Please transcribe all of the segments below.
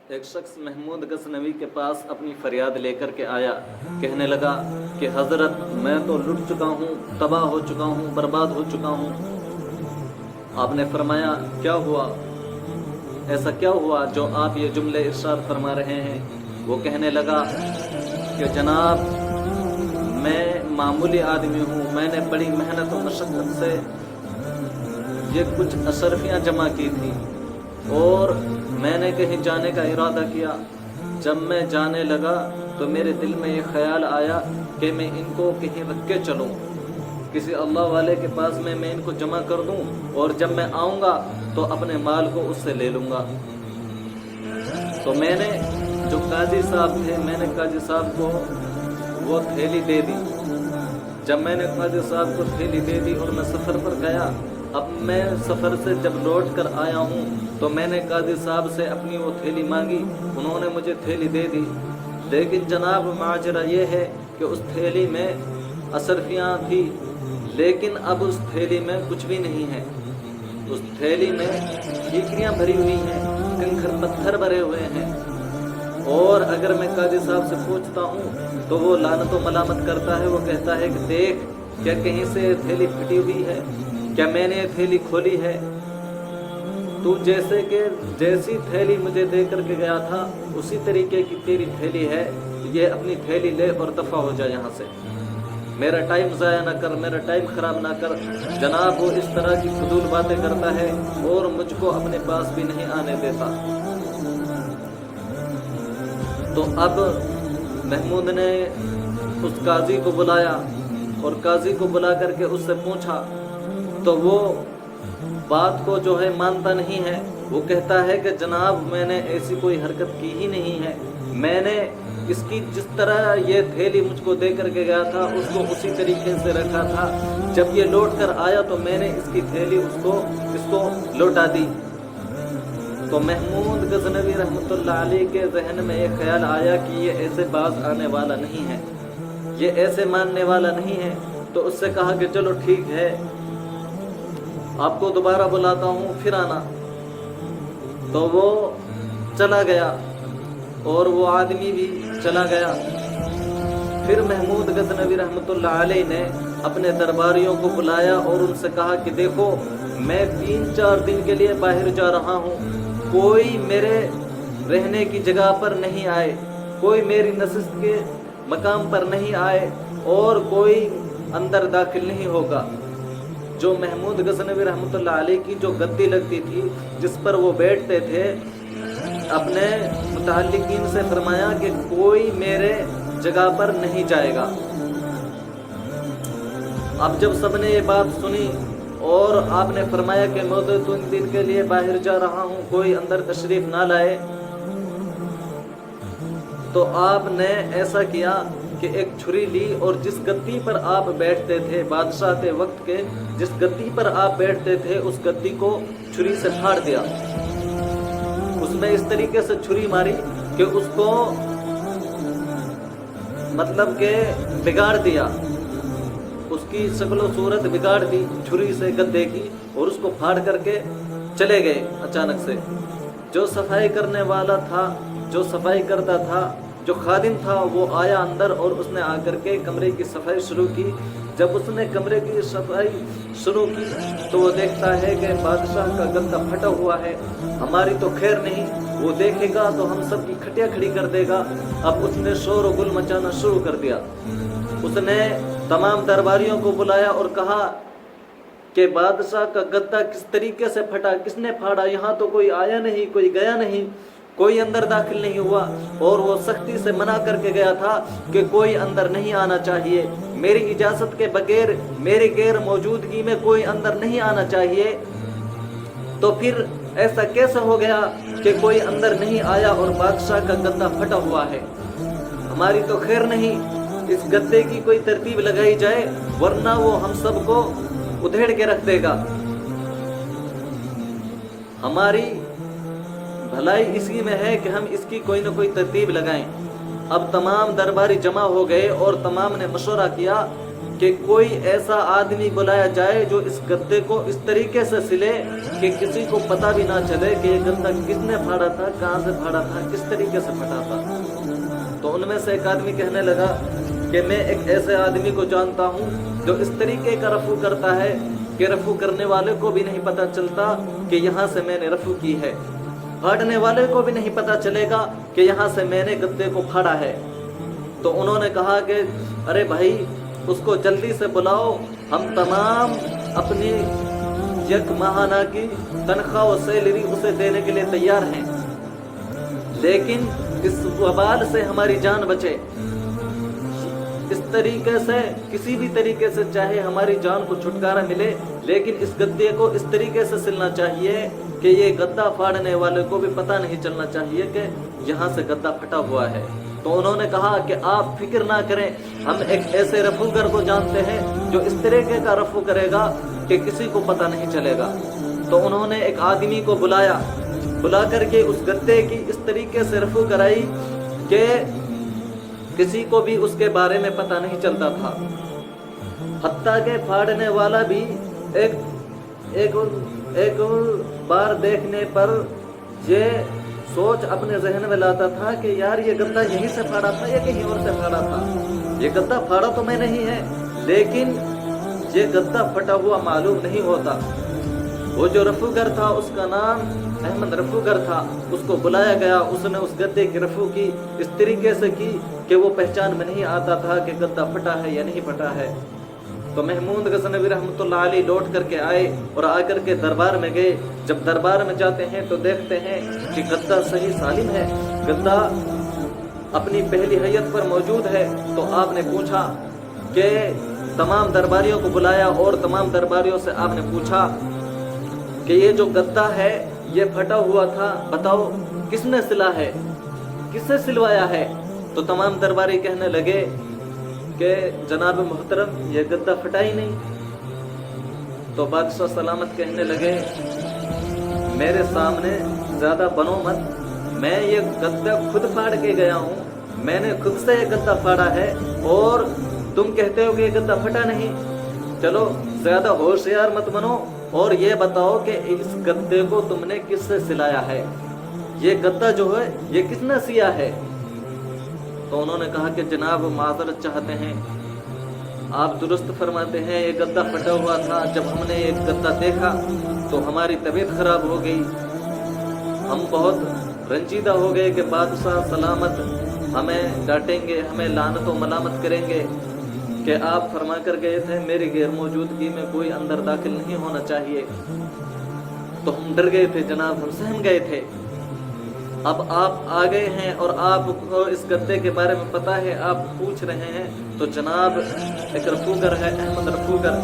ایک شخص محمود غزنوی کے پاس اپنی فریاد لے کر کے آیا، کہنے لگا کہ حضرت میں تو لٹ چکا ہوں، تباہ ہو چکا ہوں، برباد ہو چکا ہوں۔ آپ نے فرمایا کیا ہوا؟ ایسا کیا ہوا جو آپ یہ جملے ارشاد فرما رہے ہیں؟ وہ کہنے لگا کہ جناب میں معمولی آدمی ہوں، میں نے بڑی محنت و مشقت سے یہ کچھ اشرفیاں جمع کی تھی اور میں نے کہیں جانے کا ارادہ کیا۔ جب میں جانے لگا تو میرے دل میں یہ خیال آیا کہ میں ان کو کہیں رکھ کے چلوں، کسی اللہ والے کے پاس میں ان کو جمع کر دوں، اور جب میں آؤں گا تو اپنے مال کو اس سے لے لوں گا۔ تو میں نے جو قاضی صاحب تھے، میں نے قاضی صاحب کو وہ تھیلی دے دی۔ جب میں نے قاضی صاحب کو تھیلی دے دی اور میں سفر پر گیا، اب میں سفر سے جب لوٹ کر آیا ہوں تو میں نے قاضی صاحب سے اپنی وہ تھیلی مانگی، انہوں نے مجھے تھیلی دے دی، لیکن جناب ماجرا یہ ہے کہ اس تھیلی میں اشرفیاں تھی، لیکن اب اس تھیلی میں کچھ بھی نہیں ہے۔ اس تھیلی میں ٹھیکریاں بھری ہوئی ہیں، کنکر پتھر بھرے ہوئے ہیں، اور اگر میں قاضی صاحب سے پوچھتا ہوں تو وہ لعنت و ملامت کرتا ہے، وہ کہتا ہے کہ دیکھ کیا کہیں سے یہ تھیلی پھٹی ہوئی ہے، کیا میں نے یہ تھیلی کھولی ہے؟ تو جیسی تھیلی مجھے دے کر کے گیا تھا اسی طریقے کی تیری تھیلی ہے، یہ اپنی تھیلی لے اور دفع ہو جا یہاں سے، میرا ٹائم ضائع نہ کر، میرا ٹائم خراب نہ کر۔ جناب وہ اس طرح کی فضول باتیں کرتا ہے اور مجھ کو اپنے پاس بھی نہیں آنے دیتا۔ تو اب محمود نے اس قاضی کو بلایا اور قاضی کو بلا کر کے اس سے پوچھا، تو وہ بات کو جو ہے مانتا نہیں ہے، وہ کہتا ہے کہ جناب میں نے ایسی کوئی حرکت کی ہی نہیں ہے، میں نے اس کی جس طرح یہ تھیلی مجھ کو دے کر کے گیا تھا اس کو اسی طریقے سے رکھا تھا، جب یہ لوٹ کر آیا تو میں نے اس کی تھیلی اس کو لوٹا دی۔ تو محمود غزنوی رحمۃ اللہ علیہ کے ذہن میں یہ خیال آیا کہ یہ ایسے باز آنے والا نہیں ہے، یہ ایسے ماننے والا نہیں ہے، تو اس سے کہا کہ چلو ٹھیک ہے، آپ کو دوبارہ بلاتا ہوں، پھر آنا۔ تو وہ چلا گیا اور وہ آدمی بھی چلا گیا۔ پھر محمود غزنوی رحمۃ اللہ علیہ نے اپنے درباریوں کو بلایا اور ان سے کہا کہ دیکھو میں 3-4 دن کے لیے باہر جا رہا ہوں، کوئی میرے رہنے کی جگہ پر نہیں آئے، کوئی میری نشست کے مقام پر نہیں آئے اور کوئی اندر داخل نہیں ہوگا۔ جو محمود غزنوی رحمۃ اللہ علیہ کی جو گدی لگتی تھی جس پر وہ بیٹھتے تھے، اپنے متعلقین سے فرمایا کہ کوئی میرے جگہ پر نہیں جائے گا۔ اب جب سب نے یہ بات سنی اور آپ نے فرمایا کہ میں 2 دن کے لیے باہر جا رہا ہوں، کوئی اندر تشریف نہ لائے، تو آپ نے ایسا کیا کہ ایک چھری لی اور جس گدی پر آپ بیٹھتے تھے، بادشاہ کے وقت کے جس گدی پر آپ بیٹھتے تھے، اس گدی کو چھری سے پھاڑ دیا۔ اس میں اس طریقے سے چھری ماری کہ اس کو مطلب کہ بگاڑ دیا، اس کی شکل و صورت بگاڑ دی چھری سے گدے کی، اور اس کو پھاڑ کر کے چلے گئے اچانک سے۔ جو صفائی کرنے والا تھا، جو صفائی کرتا تھا، جو خادم تھا، وہ آیا اندر اور اس نے آ کر کے کمرے کی صفائی شروع کی۔ جب اس نے کمرے کی صفائی شروع کی تو وہ دیکھتا ہے کہ بادشاہ کا گدا پھٹا ہوا ہے، ہماری تو خیر نہیں، وہ دیکھے گا تو ہم سب کی کھٹیاں کھڑی کر دے گا۔ اب اس نے شور و گل مچانا شروع کر دیا۔ اس نے تمام درباریوں کو بلایا اور کہا کہ بادشاہ کا گدا کس طریقے سے پھٹا، کس نے پھاڑا، یہاں تو کوئی آیا نہیں، کوئی گیا نہیں، کوئی اندر داخل نہیں ہوا، اور وہ سختی سے منع کر کے گیا تھا کہ کوئی اندر نہیں آنا چاہیے، میری اجازت کے بغیر، میری غیر موجودگی میں کوئی اندر نہیں آنا چاہیے۔ تو پھر ایسا کیسے ہو گیا کہ کوئی اندر نہیں آیا اور بادشاہ کا گدا پھٹا ہوا ہے؟ ہماری تو خیر نہیں، اس گدے کی کوئی ترتیب لگائی جائے ورنہ وہ ہم سب کو ادھیڑ کے رکھ دے گا۔ ہماری بھلائی اسی میں ہے کہ ہم اس کی کوئی نہ کوئی ترتیب لگائیں۔ اب تمام درباری جمع ہو گئے اور تمام نے مشورہ کیا کہ کوئی ایسا آدمی بلایا جائے جو اس گدے کو اس طریقے سے سلے کہ کسی کو پتہ بھی نہ چلے کہ یہ گدا کس نے پھاڑا تھا، کہاں سے پھاڑا تھا، کس طریقے سے پھٹا تھا۔ تو ان میں سے ایک آدمی کہنے لگا کہ میں ایک ایسے آدمی کو جانتا ہوں جو اس طریقے کا رفع کرتا ہے کہ رفع کرنے والے کو بھی نہیں پتہ چلتا کہ یہاں سے میں نے رفع کی ہے، پھاڑنے والے کو بھی نہیں پتہ چلے گا کہ یہاں سے میں نے گدے کو پھاڑا ہے۔ تو انہوں نے کہا کہ ارے بھائی اس کو جلدی سے بلاؤ، ہم تمام اپنی یک ماہانہ کی تنخواہ و سیلری اسے دینے کے لیے تیار ہیں، لیکن اس وبال سے ہماری جان بچے، اس طریقے سے کسی بھی طریقے سے چاہے ہماری جان کو چھٹکارا ملے، لیکن اس گدے کو اس طریقے سے سلنا چاہیے کہ یہ گدا پھاڑنے والے کو بھی پتہ نہیں چلنا چاہیے کہ یہاں سے گدا پھٹا ہوا ہے۔ تو انہوں نے کہا کہ آپ فکر نہ کریں، ہم ایک ایسے رفوگر کو جانتے ہیں جو اس طریقے کا رفع کرے گا کہ کسی کو پتہ نہیں چلے گا۔ تو انہوں نے ایک آدمی کو بلایا، بلا کر کے اس گدے کی اس طریقے سے رفع کرائی کہ کسی کو بھی اس کے بارے میں پتہ نہیں چلتا تھا، حتیٰ کہ پھاڑنے والا بھی ایک بار دیکھنے پر یہ سوچ اپنے ذہن میں لاتا تھا کہ یار یہ گدا یہیں سے پھاڑا تھا یا کہیں اور سے پھاڑا تھا، یہ گدا پھاڑا تو میں نہیں ہے، لیکن یہ گدا پھٹا ہوا معلوم نہیں ہوتا۔ وہ جو رفوگر تھا اس کا نام احمد رفوگر تھا، اس کو بلایا گیا، اس نے اس گدے کی رفع کی اس طریقے سے کی کہ وہ پہچان میں نہیں آتا تھا کہ گدا پھٹا ہے یا نہیں پھٹا ہے۔ تو محمود غزنوی رحمۃ اللہ علیہ لوٹ کر کے آئے اور آ کر کے دربار میں گئے۔ جب دربار میں جاتے ہیں تو دیکھتے ہیں کہ گدا صحیح سالم ہے، گدا اپنی پہلی حیت پر موجود ہے۔ تو آپ نے پوچھا کہ تمام درباریوں کو بلایا اور تمام درباریوں سے آپ نے پوچھا کہ یہ جو گدا ہے یہ پھٹا ہوا تھا، بتاؤ کس نے سلا ہے، کس سے سلوایا ہے؟ تو تمام درباری کہنے لگے کہ جناب محترم یہ گدا پھٹا ہی نہیں۔ تو بادشاہ سلامت کہنے لگے میرے سامنے زیادہ بنو مت، میں یہ گدا خود پھاڑ کے گیا ہوں، میں نے خود سے یہ گدا پھاڑا ہے اور تم کہتے ہو کہ یہ گدا پھٹا نہیں۔ چلو زیادہ ہوشیار مت بنو اور یہ بتاؤ کہ اس گدے کو تم نے کس سے سلایا ہے، یہ گدا جو ہے یہ کس نے سیا ہے؟ تو انہوں نے کہا کہ جناب معذرت چاہتے ہیں، آپ درست فرماتے ہیں، یہ گدا پھٹا ہوا تھا، جب ہم نے یہ گدا دیکھا تو ہماری طبیعت خراب ہو گئی، ہم بہت رنجیدہ ہو گئے کہ بادشاہ سلامت ہمیں ڈانٹیں گے، ہمیں لعنت و ملامت کریں گے کہ آپ فرما کر گئے تھے میری غیر موجودگی میں کوئی اندر داخل نہیں ہونا چاہیے۔ تو ہم ڈر گئے تھے جناب، ہم سہم گئے تھے۔ اب آپ آ گئے ہیں اور آپ کو اس گدے کے بارے میں پتہ ہے، آپ پوچھ رہے ہیں۔ تو جناب ایک رفوگر ہے احمد رفوگر،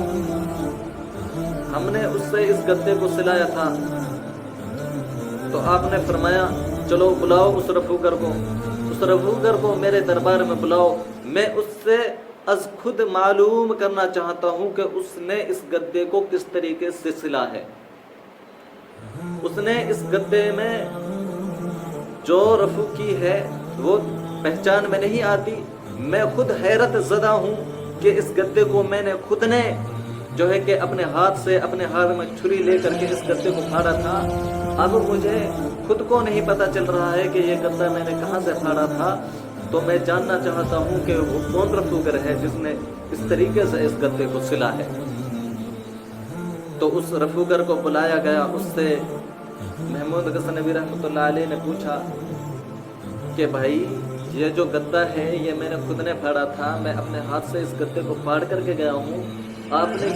ہم نے اس سے اس گدے کو سلایا تھا۔ تو آپ نے فرمایا چلو بلاؤ اس رفوگر کو، اس رفوگر کو میرے دربار میں بلاؤ، میں اس سے از خود معلوم کرنا چاہتا ہوں کہ اس نے اس گدے کو کس طریقے سے سلا ہے۔ اس نے اس گدے میں جو رفع کی ہے وہ پہچان میں نہیں آتی، میں خود حیرت زدہ ہوں کہ اس گدے کو میں نے خود نے جو ہے کہ اپنے ہاتھ سے اپنے ہاتھ میں چھری لے کر کے اس گدے کو پھاڑا تھا۔ اب مجھے خود کو نہیں پتہ چل رہا ہے کہ یہ گدا میں نے کہاں سے پھاڑا تھا، تو میں جاننا چاہتا ہوں کہ وہ کون رفوگر ہے جس نے اس طریقے سے اس گدے کو سلا ہے۔ تو اس رفوگر کو بلایا گیا، اس سے محمود غزنوی رحمۃ اللہ علیہ نے پوچھا کہ بھائی یہ جو گدا ہے یہ میں نے خود نے پھاڑا تھا، میں اپنے ہاتھ سے اس گدے کو پھاڑ کر کے گیا ہوں، آپ نے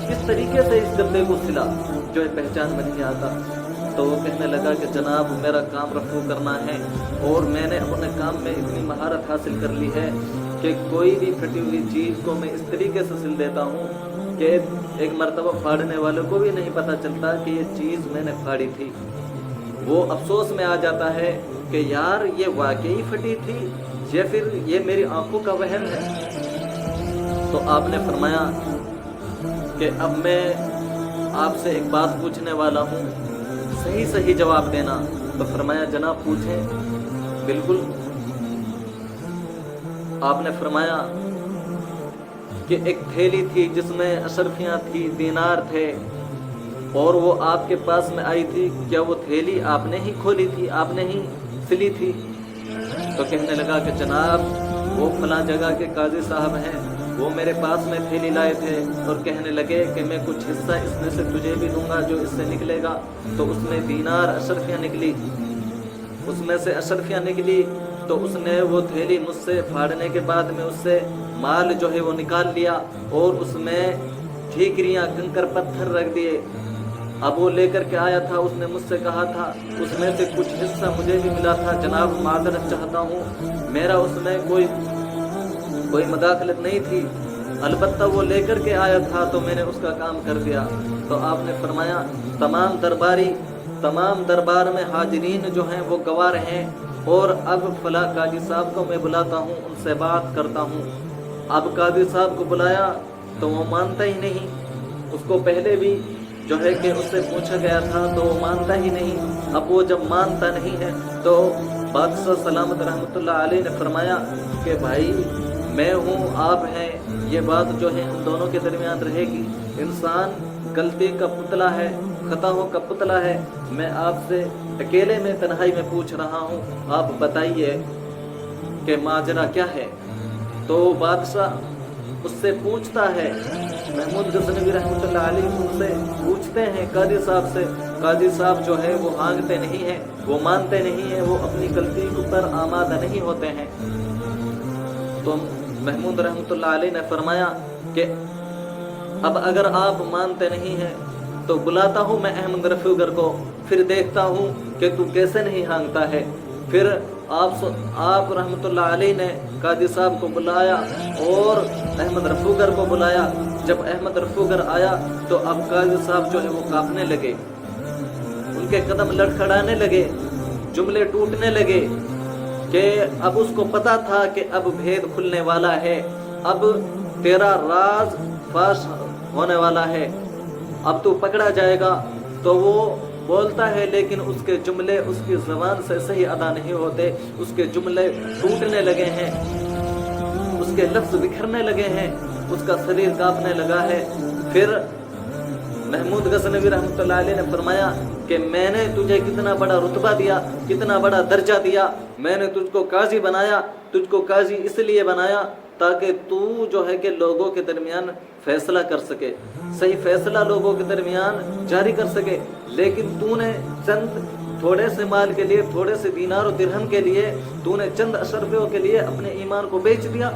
کس طریقے سے اس گدے کو سلا جو پہچان میں نہیں آتا؟ تو وہ کہنے لگا کہ جناب میرا کام رفع کرنا ہے اور میں نے اپنے کام میں اتنی مہارت حاصل کر لی ہے کہ کوئی بھی پھٹی ہوئی چیز کو میں اس طریقے سے سل دیتا ہوں کہ ایک مرتبہ پھاڑنے والوں کو بھی نہیں پتہ چلتا کہ یہ چیز میں نے پھاڑی تھی۔ وہ افسوس میں آ جاتا ہے کہ یار یہ واقعی پھٹی تھی یا پھر یہ میری آنکھوں کا وہم ہے۔ تو آپ نے فرمایا کہ اب میں آپ سے ایک بات پوچھنے والا ہوں، صحیح جواب دینا۔ تو فرمایا جناب پوچھیں۔ بالکل۔ آپ نے فرمایا کہ ایک تھیلی تھی جس میں اشرفیاں تھی، دینار تھے، اور وہ آپ کے پاس میں آئی تھی، کیا وہ تھیلی آپ نے ہی کھولی تھی، آپ نے ہی سلی تھی؟ تو کہنے لگا کہ جناب وہ فلاں جگہ کے قاضی صاحب ہیں، وہ میرے پاس میں تھیلی لائے تھے اور کہنے لگے کہ میں کچھ حصہ اس میں سے تجھے بھی دوں گا جو اس سے نکلے گا۔ تو اس میں دینار اشرفیاں نکلی، اس میں سے اشرفیاں نکلی، تو اس نے وہ تھیلی مجھ سے پھاڑنے کے بعد میں اس سے مال جو ہے وہ نکال لیا اور اس میں ٹھیکریاں، کنکر، پتھر رکھ دیے۔ اب وہ لے کر کے آیا تھا، اس نے مجھ سے کہا تھا اس میں سے کچھ حصہ مجھے بھی ملا تھا، جناب معذرت چاہتا ہوں، میرا اس میں کوئی مداخلت نہیں تھی، البتہ وہ لے کر کے آیا تھا تو میں نے اس کا کام کر دیا۔ تو آپ نے فرمایا تمام دربار میں حاضرین جو ہیں وہ گواہ ہیں، اور اب فلاں قاضی صاحب کو میں بلاتا ہوں، ان سے بات کرتا ہوں۔ اب قاضی صاحب کو بلایا تو وہ مانتا ہی نہیں، اس کو پہلے بھی جو ہے کہ اس سے پوچھا گیا تھا تو وہ مانتا ہی نہیں۔ اب وہ جب مانتا نہیں ہے تو بادشاہ سلامت رحمۃ اللہ علیہ نے فرمایا کہ بھائی میں ہوں، آپ ہیں، یہ بات جو ہے ہم دونوں کے درمیان رہے گی۔ انسان غلطی کا پتلا ہے، خطاؤں کا پتلا ہے، میں آپ سے اکیلے میں تنہائی میں پوچھ رہا ہوں، آپ بتائیے کہ ماجرا کیا ہے۔ تو بادشاہ اس سے پوچھتا ہے، محمود غزنوی رحمۃ اللہ علیہ ان سے پوچھتے ہیں قاضی صاحب سے، قاضی صاحب جو ہے وہ ہانگتے نہیں ہیں، وہ مانتے نہیں ہیں، وہ اپنی غلطی پر آمادہ نہیں ہوتے ہیں۔ تو محمود رحمۃ اللہ علیہ نے فرمایا کہ اب اگر آپ مانتے نہیں ہیں تو بلاتا ہوں میں احمد رفیع کو، پھر دیکھتا ہوں کہ تو کیسے نہیں ہانگتا ہے۔ پھر آپ رحمۃ اللہ علیہ نے قاضی صاحب کو بلایا اور احمد رفیع کو بلایا۔ جب احمد رفیع آیا تو اب قاضی صاحب جو ہے وہ کانپنے لگے، ان کے قدم لڑکھڑانے لگے، جملے ٹوٹنے لگے کہ اب اس کو پتا تھا کہ اب بھید کھلنے والا ہے، اب تیرا راز فاش ہونے والا ہے، اب تو پکڑا جائے گا۔ تو وہ بولتا ہے لیکن اس کے جملے اس کی زبان سے صحیح ادا نہیں ہوتے، اس کے جملے ٹوٹنے لگے ہیں، اس کے لفظ بکھرنے لگے ہیں، اس کا شریر کانپنے لگا ہے۔ پھر محمود غزنوی رحمۃ اللہ علیہ نے فرمایا کہ میں نے تجھے کتنا بڑا رتبہ دیا، کتنا بڑا درجہ دیا، میں نے تجھ کو قاضی بنایا، تجھ کو قاضی اس لیے بنایا تاکہ تو جو ہے کہ لوگوں کے درمیان فیصلہ کر سکے، صحیح فیصلہ لوگوں کے درمیان جاری کر سکے، لیکن تو نے چند تھوڑے سے مال کے لیے، تھوڑے سے دینار و درہم کے لیے، تو نے چند اشرفیوں کے لیے اپنے ایمان کو بیچ دیا۔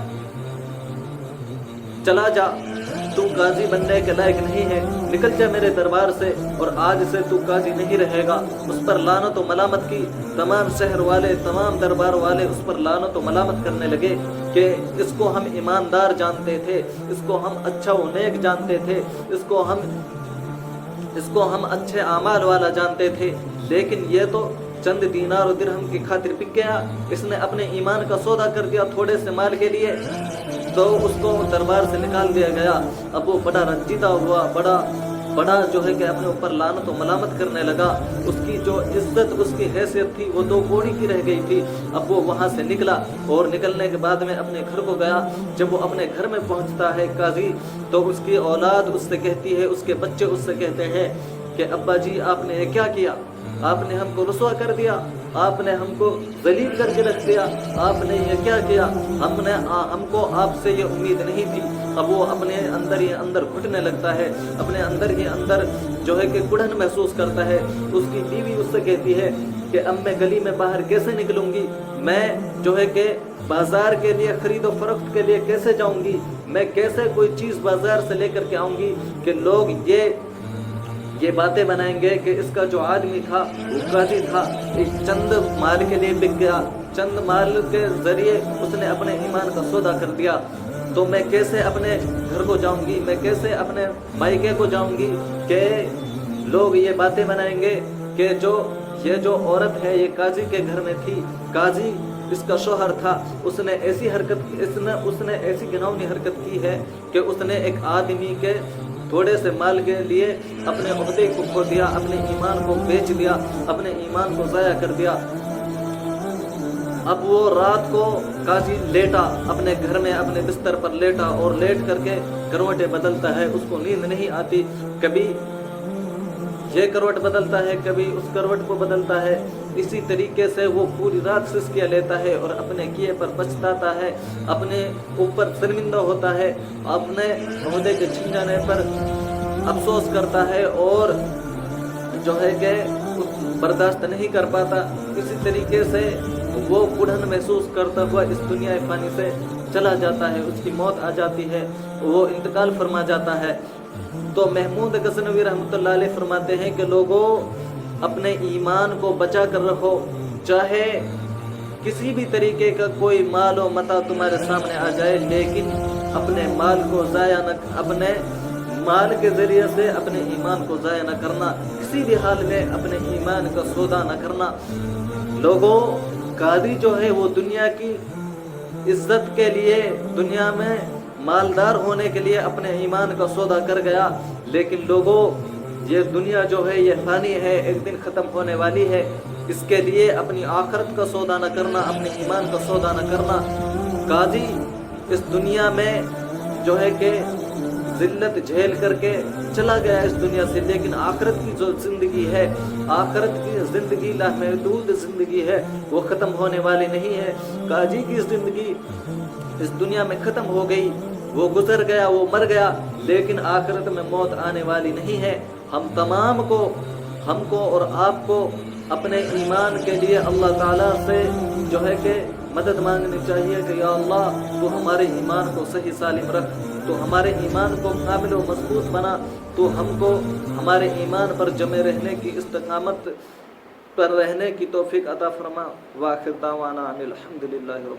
چلا جا، تو قاضی بننے کے لائق نہیں ہے، نکل جا میرے دربار سے، اور آج سے تو قاضی نہیں رہے گا۔ اس پر لعنت و ملامت کی، تمام شہر والے، تمام دربار والے اس پر لعنت و ملامت کرنے لگے کہ اس کو ہم ایماندار جانتے تھے، اس کو ہم اچھا و نیک جانتے تھے، اس کو ہم اچھے اعمال والا جانتے تھے، لیکن یہ تو چند دینار و درہم کی خاطر بک گیا، اس نے اپنے ایمان کا سودا کر دیا تھوڑے سے مال کے لیے۔ تو اس کو دربار سے نکال دیا گیا۔ اب وہ بڑا رنجیدہ ہوا، بڑا جو ہے کہ اپنے اوپر لعنت و ملامت کرنے لگا۔ اس کی جو عزت، اس کی حیثیت تھی وہ دو کوڑی کی رہ گئی تھی۔ اب وہ وہاں سے نکلا اور نکلنے کے بعد میں اپنے گھر کو گیا۔ جب وہ اپنے گھر میں پہنچتا ہے قاضی، تو اس کی اولاد اس سے کہتی ہے، اس کے بچے اس سے کہتے ہیں کہ ابا جی آپ نے یہ کیا کیا، آپ نے ہم کو رسوا کر دیا، آپ نے ہم کو ذلیل کر کے رکھ دیا، آپ نے یہ کیا کیا، ہم کو آپ سے یہ امید نہیں تھی۔ اب وہ اپنے اندر ہی اندر گھٹنے لگتا ہے، اپنے اندر ہی اندر جو ہے کہ گڑھن محسوس کرتا ہے۔ اس کی بیوی اس سے کہتی ہے کہ اب میں گلی میں باہر کیسے نکلوں گی، میں جو ہے کہ بازار کے لیے خرید و فروخت کے لیے کیسے جاؤں گی، میں کیسے کوئی چیز بازار سے لے کر کے آؤں گی کہ لوگ یہ باتیں بنائیں گے کہ اس کا جو آدمی تھا وہ قاضی تھا، ایک چند مال کے لیے بک گیا، چند مال کے ذریعے اس نے اپنے ایمان کا سودا کر دیا، تو میں کیسے اپنے گھر کو جاؤں گی، میں کیسے اپنے مائکے کو جاؤں گی کہ لوگ یہ باتیں بنائیں گے کہ یہ جو عورت ہے یہ قاضی کے گھر میں تھی، قاضی اس کا شوہر تھا، اس نے ایسی گناؤنی حرکت کی ہے کہ اس نے ایک آدمی کے تھوڑے سے مال کے لیے اپنے عہدے کو کھو دیا، اپنے ایمان کو بیچ دیا، اپنے ایمان کو ضائع کر دیا۔ اب وہ رات کو قاضی لیٹا اپنے گھر میں اپنے بستر پر لیٹا اور لیٹ کر کے کروٹیں بدلتا ہے، اس کو نیند نہیں آتی، کبھی یہ کروٹ بدلتا ہے کبھی اس کروٹ کو بدلتا ہے، اسی طریقے سے وہ پوری رات سسکیاں لیتا ہے اور اپنے کیے پر پچھتاتا ہے، اپنے اوپر شرمندہ ہوتا ہے، اپنے عہدے کے چھن جانے پر افسوس کرتا ہے اور جو ہے کہ برداشت نہیں کر پاتا۔ اسی طریقے سے وہ بڑھن محسوس کرتا ہوا اس دنیا فانی سے چلا جاتا ہے، اس کی موت آ جاتی ہے، وہ انتقال فرما جاتا ہے۔ تو محمود غزنوی رحمۃ اللہ علیہ فرماتے ہیں کہ لوگوں اپنے ایمان کو بچا کر رکھو، چاہے کسی بھی طریقے کا کوئی مال و متاع تمہارے سامنے آ جائے، لیکن اپنے مال کو ضائع نہ، اپنے مال کے ذریعے سے اپنے ایمان کو ضائع نہ کرنا، کسی بھی حال میں اپنے ایمان کا سودا نہ کرنا۔ لوگوں قاضی جو ہے وہ دنیا کی عزت کے لیے، دنیا میں مالدار ہونے کے لیے اپنے ایمان کا سودا کر گیا، لیکن لوگوں یہ دنیا جو ہے یہ فانی ہے، ایک دن ختم ہونے والی ہے، اس کے لیے اپنی آخرت کا سودا نہ کرنا، اپنے ایمان کا سودا نہ کرنا۔ قاضی اس دنیا میں جو ہے کہ ذلت جھیل کر کے چلا گیا اس دنیا سے، لیکن آخرت کی جو زندگی ہے، آخرت کی زندگی لامحدود زندگی ہے، وہ ختم ہونے والی نہیں ہے۔ قاضی کی زندگی اس دنیا میں ختم ہو گئی، وہ گزر گیا، وہ مر گیا، لیکن آخرت میں موت آنے والی نہیں ہے۔ ہم تمام کو، ہم کو اور آپ کو اپنے ایمان کے لیے اللہ تعالیٰ سے جو ہے کہ مدد مانگنی چاہیے کہ یا اللہ تو ہمارے ایمان کو صحیح سالم رکھ، تو ہمارے ایمان کو کامل و مضبوط بنا، تو ہم کو ہمارے ایمان پر جمے رہنے کی، استقامت پر رہنے کی توفیق عطا فرما۔ وآخر دعوانا ان الحمد للہ رب